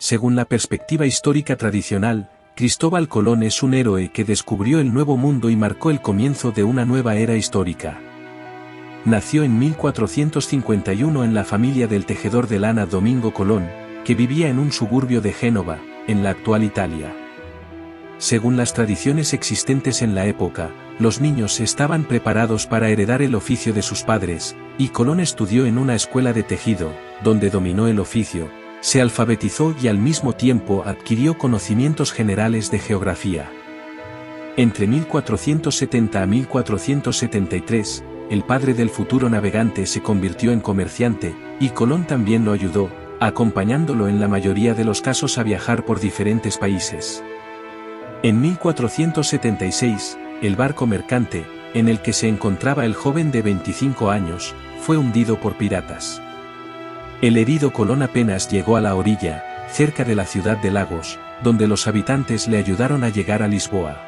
según la perspectiva histórica tradicional, Cristóbal Colón es un héroe que descubrió el Nuevo Mundo y marcó el comienzo de una nueva era histórica. Nació en 1451 en la familia del tejedor de lana Domingo Colón, que vivía en un suburbio de Génova, en la actual Italia. Según las tradiciones existentes en la época, los niños estaban preparados para heredar el oficio de sus padres, y Colón estudió en una escuela de tejido, donde dominó el oficio, se alfabetizó y al mismo tiempo adquirió conocimientos generales de geografía. Entre 1470 a 1473, el padre del futuro navegante se convirtió en comerciante, y Colón también lo ayudó, acompañándolo en la mayoría de los casos a viajar por diferentes países. En 1476, el barco mercante, en el que se encontraba el joven de 25 años, fue hundido por piratas. El herido Colón apenas llegó a la orilla, cerca de la ciudad de Lagos, donde los habitantes le ayudaron a llegar a Lisboa.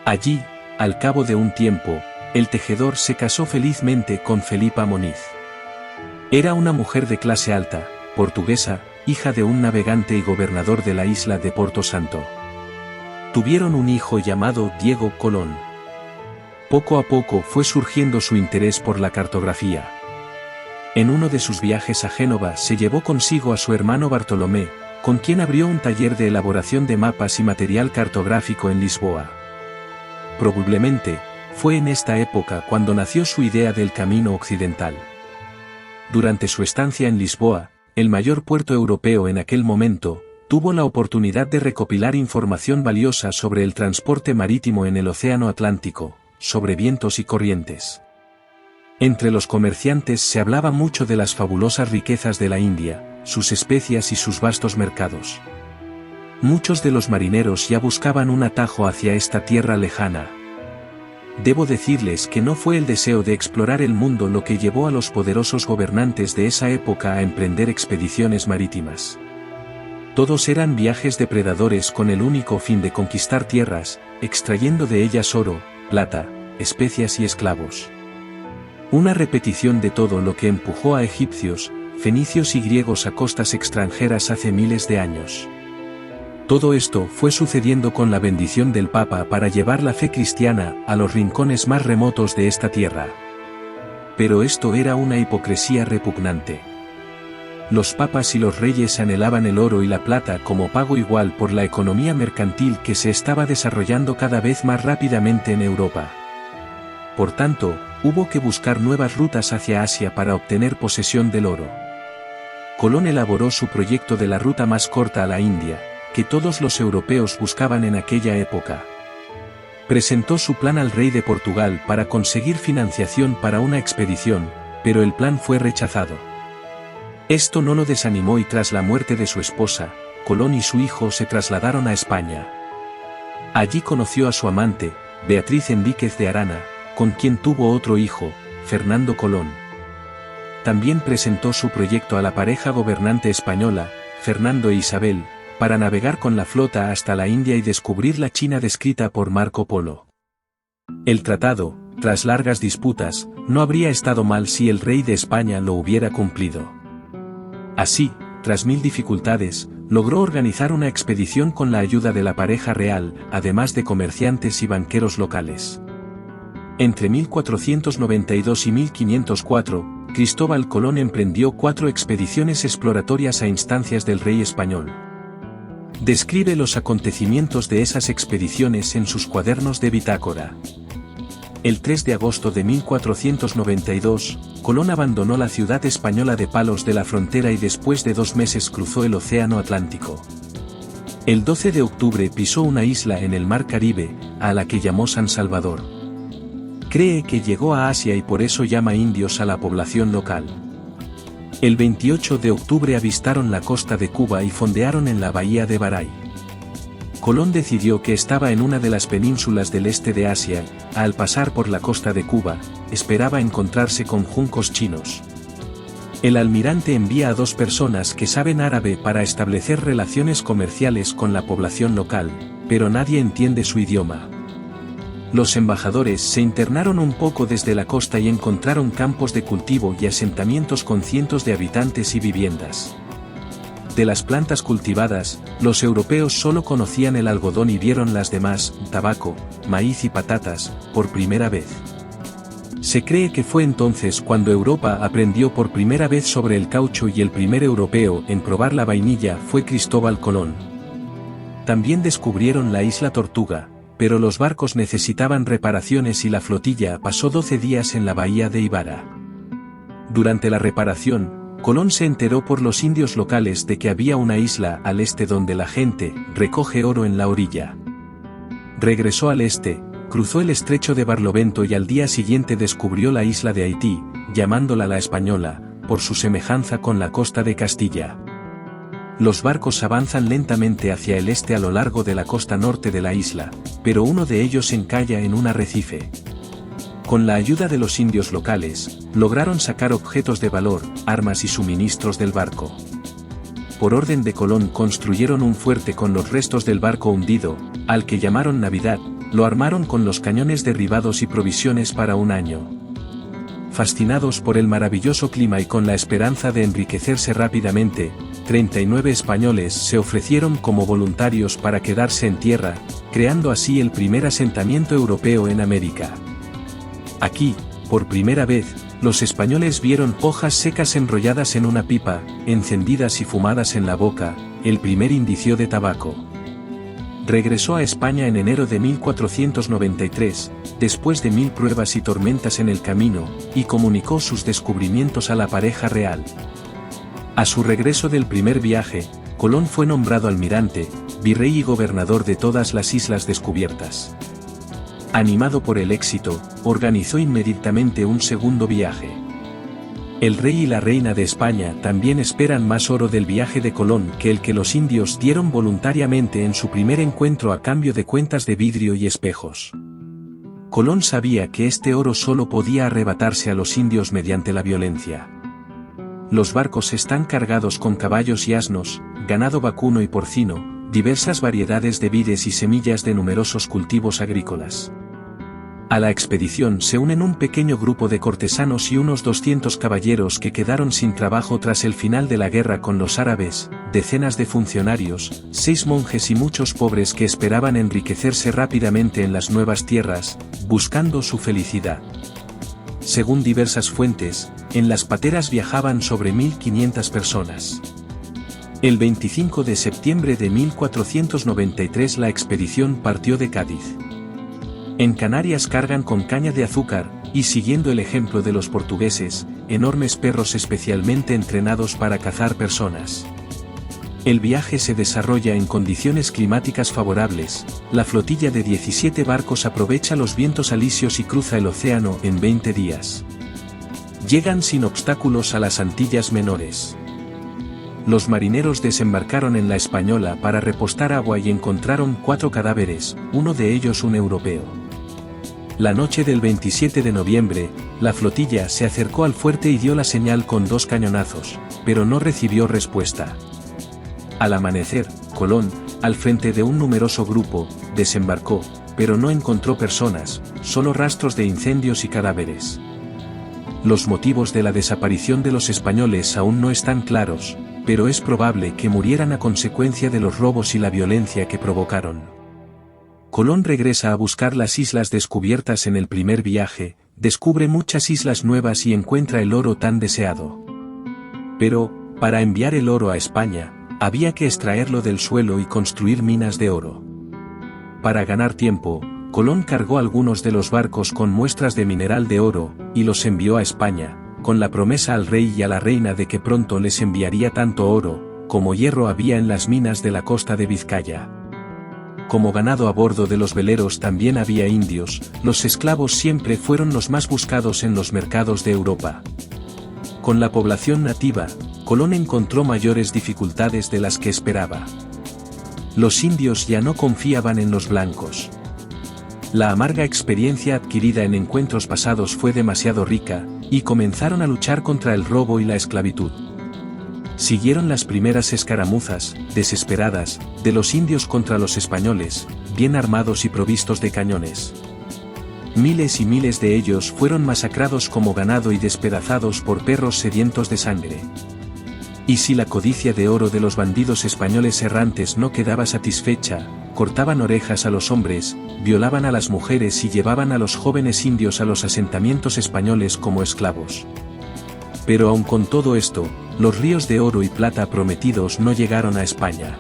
Allí, al cabo de un tiempo, el tejedor se casó felizmente con Felipa Moniz. Era una mujer de clase alta, portuguesa, hija de un navegante y gobernador de la isla de Porto Santo. Tuvieron un hijo llamado Diego Colón. Poco a poco fue surgiendo su interés por la cartografía. En uno de sus viajes a Génova se llevó consigo a su hermano Bartolomé, con quien abrió un taller de elaboración de mapas y material cartográfico en Lisboa. Probablemente, fue en esta época cuando nació su idea del camino occidental. Durante su estancia en Lisboa, el mayor puerto europeo en aquel momento, tuvo la oportunidad de recopilar información valiosa sobre el transporte marítimo en el Océano Atlántico, sobre vientos y corrientes. Entre los comerciantes se hablaba mucho de las fabulosas riquezas de la India, sus especias y sus vastos mercados. Muchos de los marineros ya buscaban un atajo hacia esta tierra lejana. Debo decirles que no fue el deseo de explorar el mundo lo que llevó a los poderosos gobernantes de esa época a emprender expediciones marítimas. Todos eran viajes depredadores con el único fin de conquistar tierras, extrayendo de ellas oro, plata, especias y esclavos. Una repetición de todo lo que empujó a egipcios, fenicios y griegos a costas extranjeras hace miles de años. Todo esto fue sucediendo con la bendición del Papa para llevar la fe cristiana a los rincones más remotos de esta tierra. Pero esto era una hipocresía repugnante. Los papas y los reyes anhelaban el oro y la plata como pago igual por la economía mercantil que se estaba desarrollando cada vez más rápidamente en Europa. Por tanto, hubo que buscar nuevas rutas hacia Asia para obtener posesión del oro. Colón elaboró su proyecto de la ruta más corta a la India, que todos los europeos buscaban en aquella época. Presentó su plan al rey de Portugal para conseguir financiación para una expedición, pero el plan fue rechazado. Esto no lo desanimó y tras la muerte de su esposa, Colón y su hijo se trasladaron a España. Allí conoció a su amante, Beatriz Enríquez de Arana, con quien tuvo otro hijo, Fernando Colón. También presentó su proyecto a la pareja gobernante española, Fernando e Isabel, para navegar con la flota hasta la India y descubrir la China descrita por Marco Polo. El tratado, tras largas disputas, no habría estado mal si el rey de España lo hubiera cumplido. Así, tras 1000 dificultades, logró organizar una expedición con la ayuda de la pareja real, además de comerciantes y banqueros locales. Entre 1492 y 1504, Cristóbal Colón emprendió 4 expediciones exploratorias a instancias del rey español. Describe los acontecimientos de esas expediciones en sus cuadernos de bitácora. El 3 de agosto de 1492, Colón abandonó la ciudad española de Palos de la Frontera y después de 2 meses cruzó el Océano Atlántico. El 12 de octubre pisó una isla en el Mar Caribe, a la que llamó San Salvador. Cree que llegó a Asia y por eso llama indios a la población local. El 28 de octubre avistaron la costa de Cuba y fondearon en la bahía de Baray. Colón decidió que estaba en una de las penínsulas del este de Asia, al pasar por la costa de Cuba, esperaba encontrarse con juncos chinos. El almirante envía a 2 personas que saben árabe para establecer relaciones comerciales con la población local, pero nadie entiende su idioma. Los embajadores se internaron un poco desde la costa y encontraron campos de cultivo y asentamientos con cientos de habitantes y viviendas. De las plantas cultivadas, los europeos solo conocían el algodón y vieron las demás, tabaco, maíz y patatas, por primera vez. Se cree que fue entonces cuando Europa aprendió por primera vez sobre el caucho y el primer europeo en probar la vainilla fue Cristóbal Colón. También descubrieron la isla Tortuga, pero los barcos necesitaban reparaciones y la flotilla pasó 12 días en la bahía de Ibarra. Durante la reparación, Colón se enteró por los indios locales de que había una isla al este donde la gente recoge oro en la orilla. Regresó al este, cruzó el estrecho de Barlovento y al día siguiente descubrió la isla de Haití, llamándola la Española, por su semejanza con la costa de Castilla. Los barcos avanzan lentamente hacia el este a lo largo de la costa norte de la isla, pero uno de ellos encalla en un arrecife. Con la ayuda de los indios locales, lograron sacar objetos de valor, armas y suministros del barco. Por orden de Colón construyeron un fuerte con los restos del barco hundido, al que llamaron Navidad, lo armaron con los cañones derribados y provisiones para un año. Fascinados por el maravilloso clima y con la esperanza de enriquecerse rápidamente, 39 españoles se ofrecieron como voluntarios para quedarse en tierra, creando así el primer asentamiento europeo en América. Aquí, por primera vez, los españoles vieron hojas secas enrolladas en una pipa, encendidas y fumadas en la boca, el primer indicio de tabaco. Regresó a España en enero de 1493, después de 1000 pruebas y tormentas en el camino, y comunicó sus descubrimientos a la pareja real. A su regreso del primer viaje, Colón fue nombrado almirante, virrey y gobernador de todas las islas descubiertas. Animado por el éxito, organizó inmediatamente un segundo viaje. El rey y la reina de España también esperan más oro del viaje de Colón que el que los indios dieron voluntariamente en su primer encuentro a cambio de cuentas de vidrio y espejos. Colón sabía que este oro solo podía arrebatarse a los indios mediante la violencia. Los barcos están cargados con caballos y asnos, ganado vacuno y porcino, diversas variedades de vides y semillas de numerosos cultivos agrícolas. A la expedición se unen un pequeño grupo de cortesanos y unos 200 caballeros que quedaron sin trabajo tras el final de la guerra con los árabes, decenas de funcionarios, 6 monjes y muchos pobres que esperaban enriquecerse rápidamente en las nuevas tierras, buscando su felicidad. Según diversas fuentes, en las pateras viajaban sobre 1500 personas. El 25 de septiembre de 1493 la expedición partió de Cádiz. En Canarias cargan con caña de azúcar, y siguiendo el ejemplo de los portugueses, enormes perros especialmente entrenados para cazar personas. El viaje se desarrolla en condiciones climáticas favorables, la flotilla de 17 barcos aprovecha los vientos alisios y cruza el océano en 20 días. Llegan sin obstáculos a las Antillas Menores. Los marineros desembarcaron en la Española para repostar agua y encontraron 4 cadáveres, uno de ellos un europeo. La noche del 27 de noviembre, la flotilla se acercó al fuerte y dio la señal con 2 cañonazos, pero no recibió respuesta. Al amanecer, Colón, al frente de un numeroso grupo, desembarcó, pero no encontró personas, solo rastros de incendios y cadáveres. Los motivos de la desaparición de los españoles aún no están claros, pero es probable que murieran a consecuencia de los robos y la violencia que provocaron. Colón regresa a buscar las islas descubiertas en el primer viaje, descubre muchas islas nuevas y encuentra el oro tan deseado. Pero, para enviar el oro a España, había que extraerlo del suelo y construir minas de oro. Para ganar tiempo, Colón cargó algunos de los barcos con muestras de mineral de oro, y los envió a España, con la promesa al rey y a la reina de que pronto les enviaría tanto oro, como hierro había en las minas de la costa de Vizcaya. Como ganado a bordo de los veleros también había indios, los esclavos siempre fueron los más buscados en los mercados de Europa. Con la población nativa, Colón encontró mayores dificultades de las que esperaba. Los indios ya no confiaban en los blancos. La amarga experiencia adquirida en encuentros pasados fue demasiado rica, y comenzaron a luchar contra el robo y la esclavitud. Siguieron las primeras escaramuzas, desesperadas, de los indios contra los españoles, bien armados y provistos de cañones. Miles y miles de ellos fueron masacrados como ganado y despedazados por perros sedientos de sangre. Y si la codicia de oro de los bandidos españoles errantes no quedaba satisfecha, cortaban orejas a los hombres, violaban a las mujeres y llevaban a los jóvenes indios a los asentamientos españoles como esclavos. Pero aun con todo esto, los ríos de oro y plata prometidos no llegaron a España.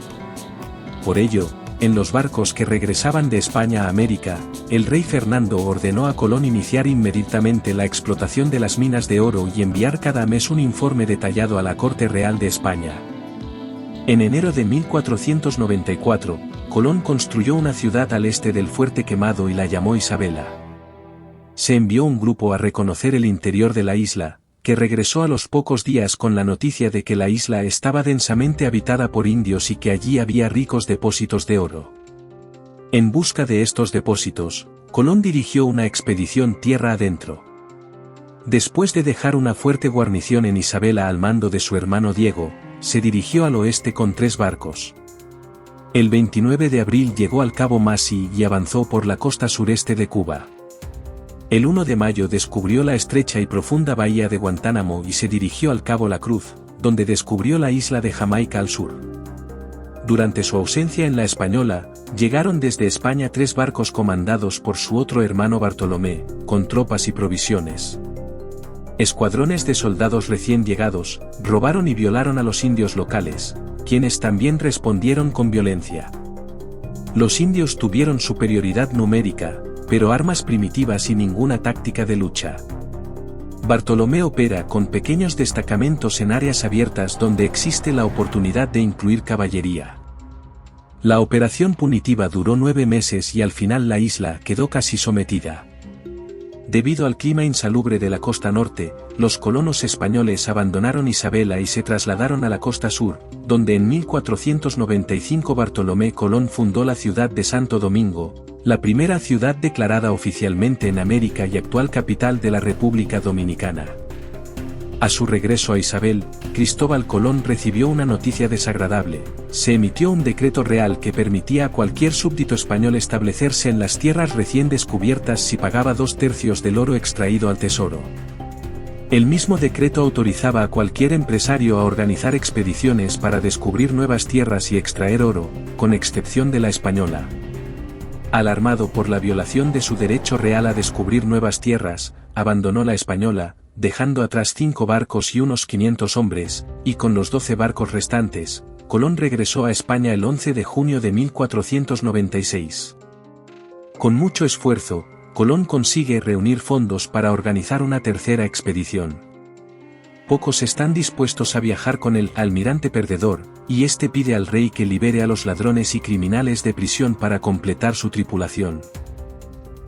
Por ello, en los barcos que regresaban de España a América, el rey Fernando ordenó a Colón iniciar inmediatamente la explotación de las minas de oro y enviar cada mes un informe detallado a la Corte Real de España. En enero de 1494, Colón construyó una ciudad al este del Fuerte Quemado y la llamó Isabela. Se envió un grupo a reconocer el interior de la isla, que regresó a los pocos días con la noticia de que la isla estaba densamente habitada por indios y que allí había ricos depósitos de oro. En busca de estos depósitos, Colón dirigió una expedición tierra adentro. Después de dejar una fuerte guarnición en Isabela al mando de su hermano Diego, se dirigió al oeste con 3 barcos. El 29 de abril llegó al Cabo Masi y avanzó por la costa sureste de Cuba. El 1 de mayo descubrió la estrecha y profunda bahía de Guantánamo y se dirigió al Cabo La Cruz, donde descubrió la isla de Jamaica al sur. Durante su ausencia en la Española, llegaron desde España 3 barcos comandados por su otro hermano Bartolomé, con tropas y provisiones. Escuadrones de soldados recién llegados, robaron y violaron a los indios locales, quienes también respondieron con violencia. Los indios tuvieron superioridad numérica, pero armas primitivas y ninguna táctica de lucha. Bartolomé opera con pequeños destacamentos en áreas abiertas donde existe la oportunidad de incluir caballería. La operación punitiva duró 9 meses y al final la isla quedó casi sometida. Debido al clima insalubre de la costa norte, los colonos españoles abandonaron Isabela y se trasladaron a la costa sur, donde en 1495 Bartolomé Colón fundó la ciudad de Santo Domingo, la primera ciudad declarada oficialmente en América y actual capital de la República Dominicana. A su regreso a Isabel, Cristóbal Colón recibió una noticia desagradable: se emitió un decreto real que permitía a cualquier súbdito español establecerse en las tierras recién descubiertas si pagaba 2/3 del oro extraído al tesoro. El mismo decreto autorizaba a cualquier empresario a organizar expediciones para descubrir nuevas tierras y extraer oro, con excepción de la española. Alarmado por la violación de su derecho real a descubrir nuevas tierras, abandonó la española, dejando atrás 5 barcos y unos 500 hombres, y con los 12 barcos restantes, Colón regresó a España el 11 de junio de 1496. Con mucho esfuerzo, Colón consigue reunir fondos para organizar una tercera expedición. Pocos están dispuestos a viajar con el almirante perdedor, y este pide al rey que libere a los ladrones y criminales de prisión para completar su tripulación.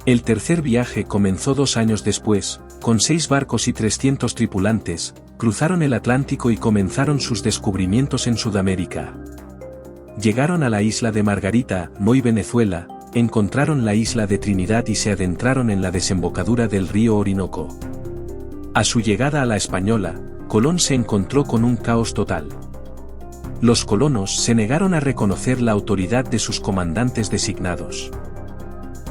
El tercer viaje comenzó 2 años después, con 6 barcos y 300 tripulantes, cruzaron el Atlántico y comenzaron sus descubrimientos en Sudamérica. Llegaron a la isla de Margarita, Moy, Venezuela, encontraron la isla de Trinidad y se adentraron en la desembocadura del río Orinoco. A su llegada a la española, Colón se encontró con un caos total. Los colonos se negaron a reconocer la autoridad de sus comandantes designados.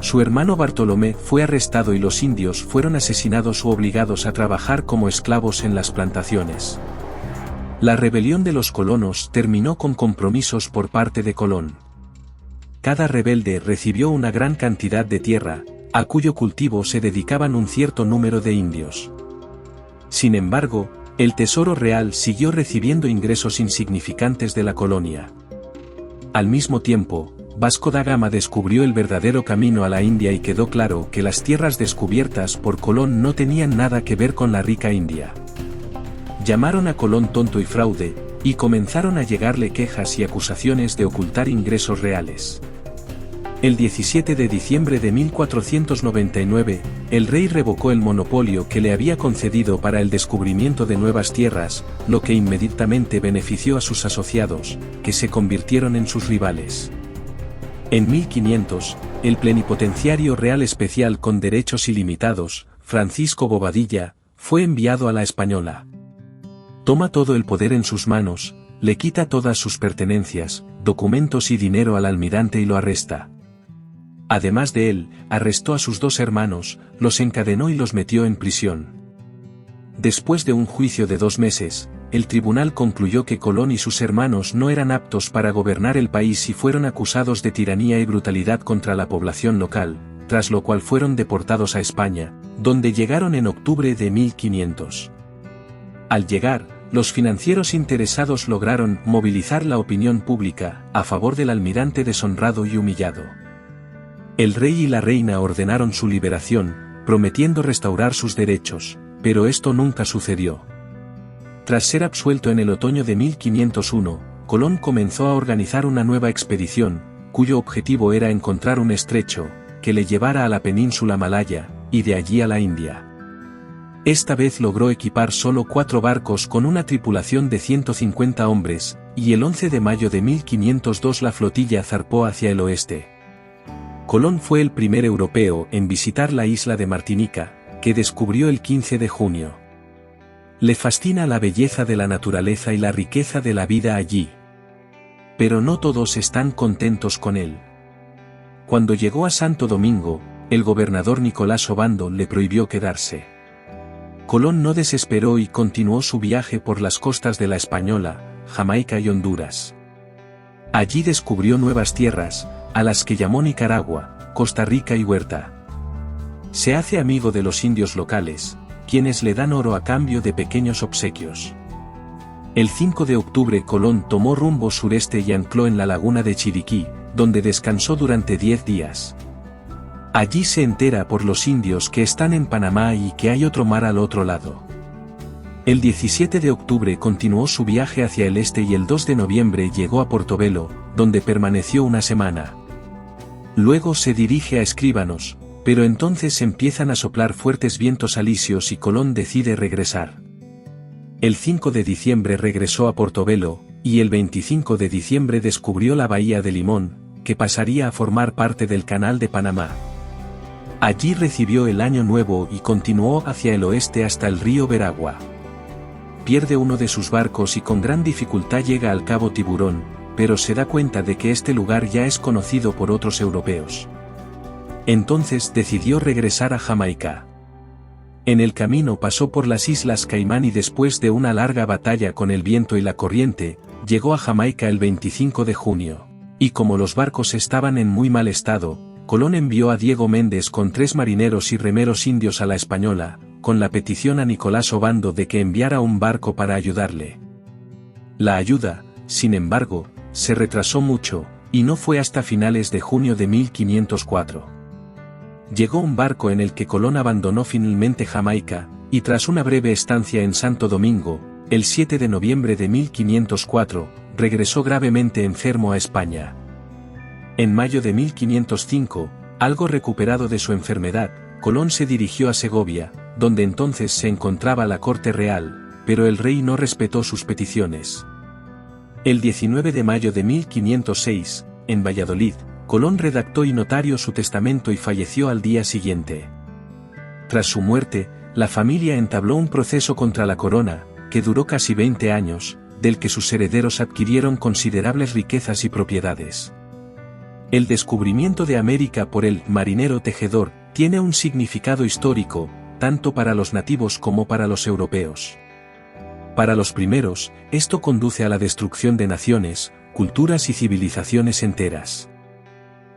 Su hermano Bartolomé fue arrestado y los indios fueron asesinados o obligados a trabajar como esclavos en las plantaciones. La rebelión de los colonos terminó con compromisos por parte de Colón. Cada rebelde recibió una gran cantidad de tierra, a cuyo cultivo se dedicaban un cierto número de indios. Sin embargo, el tesoro real siguió recibiendo ingresos insignificantes de la colonia. Al mismo tiempo, Vasco da Gama descubrió el verdadero camino a la India y quedó claro que las tierras descubiertas por Colón no tenían nada que ver con la rica India. Llamaron a Colón tonto y fraude, y comenzaron a llegarle quejas y acusaciones de ocultar ingresos reales. El 17 de diciembre de 1499, el rey revocó el monopolio que le había concedido para el descubrimiento de nuevas tierras, lo que inmediatamente benefició a sus asociados, que se convirtieron en sus rivales. En 1500, el plenipotenciario real especial con derechos ilimitados, Francisco Bobadilla, fue enviado a la española. Toma todo el poder en sus manos, le quita todas sus pertenencias, documentos y dinero al almirante y lo arresta. Además de él, arrestó a sus 2 hermanos, los encadenó y los metió en prisión. Después de un juicio de 2 meses, el tribunal concluyó que Colón y sus hermanos no eran aptos para gobernar el país y fueron acusados de tiranía y brutalidad contra la población local, tras lo cual fueron deportados a España, donde llegaron en octubre de 1500. Al llegar, los financieros interesados lograron movilizar la opinión pública a favor del almirante deshonrado y humillado. El rey y la reina ordenaron su liberación, prometiendo restaurar sus derechos, pero esto nunca sucedió. Tras ser absuelto en el otoño de 1501, Colón comenzó a organizar una nueva expedición, cuyo objetivo era encontrar un estrecho, que le llevara a la península malaya, y de allí a la India. Esta vez logró equipar solo 4 barcos con una tripulación de 150 hombres, y el 11 de mayo de 1502 la flotilla zarpó hacia el oeste. Colón fue el primer europeo en visitar la isla de Martinica, que descubrió el 15 de junio. Le fascina la belleza de la naturaleza y la riqueza de la vida allí. Pero no todos están contentos con él. Cuando llegó a Santo Domingo, el gobernador Nicolás Obando le prohibió quedarse. Colón no desesperó y continuó su viaje por las costas de la Española, Jamaica y Honduras. Allí descubrió nuevas tierras, a las que llamó Nicaragua, Costa Rica y Huerta. Se hace amigo de los indios locales, quienes le dan oro a cambio de pequeños obsequios. El 5 de octubre Colón tomó rumbo sureste y ancló en la laguna de Chiriquí, donde descansó durante 10 días. Allí se entera por los indios que están en Panamá y que hay otro mar al otro lado. El 17 de octubre continuó su viaje hacia el este y el 2 de noviembre llegó a Portobelo, donde permaneció una semana. Luego se dirige a Escribanos, pero entonces empiezan a soplar fuertes vientos alisios y Colón decide regresar. El 5 de diciembre regresó a Portobelo, y el 25 de diciembre descubrió la bahía de Limón, que pasaría a formar parte del Canal de Panamá. Allí recibió el Año Nuevo y continuó hacia el oeste hasta el río Veragua. Pierde uno de sus barcos y con gran dificultad llega al Cabo Tiburón, pero se da cuenta de que este lugar ya es conocido por otros europeos. Entonces decidió regresar a Jamaica. En el camino pasó por las Islas Caimán y después de una larga batalla con el viento y la corriente, llegó a Jamaica el 25 de junio. Y como los barcos estaban en muy mal estado, Colón envió a Diego Méndez con 3 marineros y remeros indios a la Española, con la petición a Nicolás Obando de que enviara un barco para ayudarle. La ayuda, sin embargo, se retrasó mucho, y no fue hasta finales de junio de 1504. Llegó un barco en el que Colón abandonó finalmente Jamaica, y tras una breve estancia en Santo Domingo, el 7 de noviembre de 1504, regresó gravemente enfermo a España. En mayo de 1505, algo recuperado de su enfermedad, Colón se dirigió a Segovia, donde entonces se encontraba la corte real, pero el rey no respetó sus peticiones. El 19 de mayo de 1506, en Valladolid, Colón redactó y notarió su testamento y falleció al día siguiente. Tras su muerte, la familia entabló un proceso contra la corona, que duró casi 20 años, del que sus herederos adquirieron considerables riquezas y propiedades. El descubrimiento de América por el marinero tejedor tiene un significado histórico, tanto para los nativos como para los europeos. Para los primeros, esto conduce a la destrucción de naciones, culturas y civilizaciones enteras.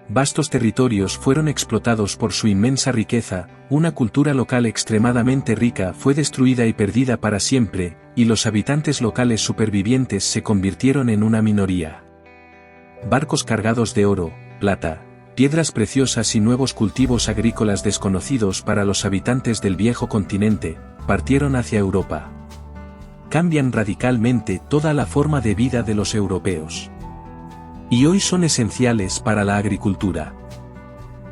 Vastos territorios fueron explotados por su inmensa riqueza, una cultura local extremadamente rica fue destruida y perdida para siempre, y los habitantes locales supervivientes se convirtieron en una minoría. Barcos cargados de oro, plata, piedras preciosas y nuevos cultivos agrícolas desconocidos para los habitantes del viejo continente, partieron hacia Europa. Cambian radicalmente toda la forma de vida de los europeos. Y hoy son esenciales para la agricultura.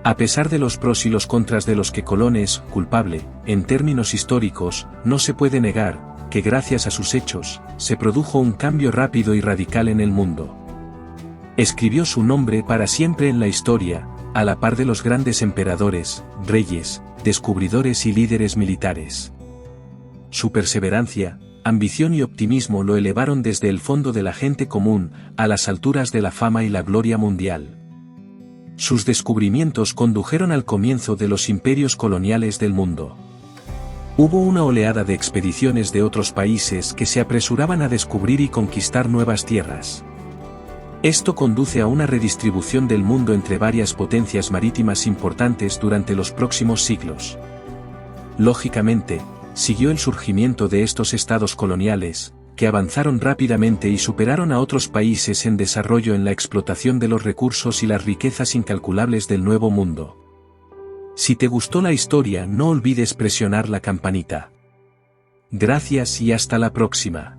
A pesar de los pros y los contras de los que Colón es culpable, en términos históricos, no se puede negar que gracias a sus hechos, se produjo un cambio rápido y radical en el mundo. Escribió su nombre para siempre en la historia, a la par de los grandes emperadores, reyes, descubridores y líderes militares. Su perseverancia, ambición y optimismo lo elevaron desde el fondo de la gente común, a las alturas de la fama y la gloria mundial. Sus descubrimientos condujeron al comienzo de los imperios coloniales del mundo. Hubo una oleada de expediciones de otros países que se apresuraban a descubrir y conquistar nuevas tierras. Esto conduce a una redistribución del mundo entre varias potencias marítimas importantes durante los próximos siglos. Lógicamente, siguió el surgimiento de estos estados coloniales, que avanzaron rápidamente y superaron a otros países en desarrollo en la explotación de los recursos y las riquezas incalculables del Nuevo Mundo. Si te gustó la historia, no olvides presionar la campanita. Gracias y hasta la próxima.